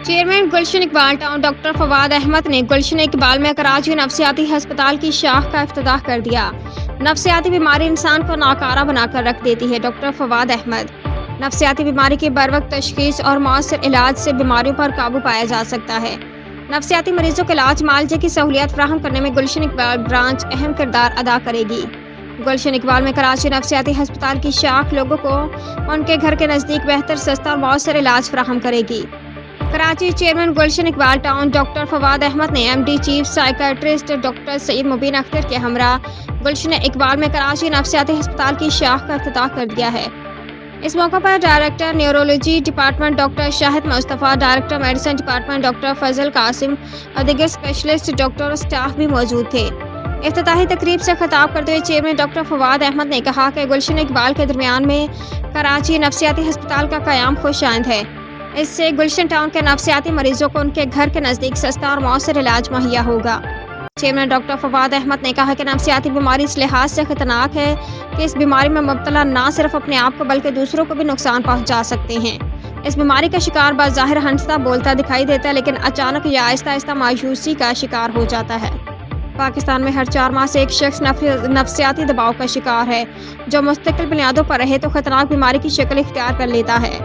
Chairman Gulshan Iqbal town doctor Fawad Ahmed نے گلشن اقبال میں کراچی نفسیاتی ہسپتال کی شاخ کا افتتاح کر دیا۔ نفسیاتی بیماری انسان کو ناکارہ بنا کر رکھ دیتی ہے: ڈاکٹر فواد احمد۔ نفسیاتی بیماری کی بروقت تشخیص اور مؤثر علاج سے بیماریوں پر قابو پایا جا سکتا ہے۔ نفسیاتی مریضوں کے علاج معالجے کی سہولیات فراہم کرنے میں گلشن اقبال برانچ اہم کردار ادا کرے گی۔ گلشن اقبال میں کراچی نفسیاتی ہسپتال کی شاخ لوگوں کو ان کے گھر کے نزدیک بہتر، سستا اور مؤثر علاج فراہم کرے گی۔ Karachi chairman Gulshan Iqbal town doctor Fawad Ahmed نے M D chief psychiatrist doctor Saeed Mubeen Akhtar کے ہمراہ گلشن اقبال میں کراچی نفسیاتی ہسپتال کی شاخ کا افتتاح کر دیا ہے۔ اس موقع پر ڈائریکٹر نیورولوجی ڈپارٹمنٹ ڈاکٹر شاہد مصطفیٰ، ڈائریکٹر میڈیسن ڈپارٹمنٹ ڈاکٹر فضل قاسم اور دیگر اسپیشلسٹ ڈاکٹر اور سٹاف بھی موجود تھے۔ افتتاحی تقریب سے خطاب کرتے ہوئے چیئرمین ڈاکٹر فواد احمد نے کہا کہ گلشن اقبال کے درمیان میں کراچی نفسیاتی ہسپتال کا قیام خوش آئند ہے۔ اس سے گلشن ٹاؤن کے نفسیاتی مریضوں کو ان کے گھر کے نزدیک سستا اور مؤثر علاج مہیا ہوگا۔ چیئرمین ڈاکٹر فواد احمد نے کہا کہ نفسیاتی بیماری اس لحاظ سے خطرناک ہے کہ اس بیماری میں مبتلا نہ صرف اپنے آپ کو بلکہ دوسروں کو بھی نقصان پہنچا سکتے ہیں۔ اس بیماری کا شکار بظاہر ہنستا بولتا دکھائی دیتا ہے، لیکن اچانک یا آہستہ آہستہ مایوسی کا شکار ہو جاتا ہے۔ پاکستان میں ہر 4 ماہ سے ایک شخص نفسیاتی دباؤ کا شکار ہے، جو مستقل بنیادوں پر رہے تو خطرناک بیماری کی شکل اختیار کر لیتا ہے۔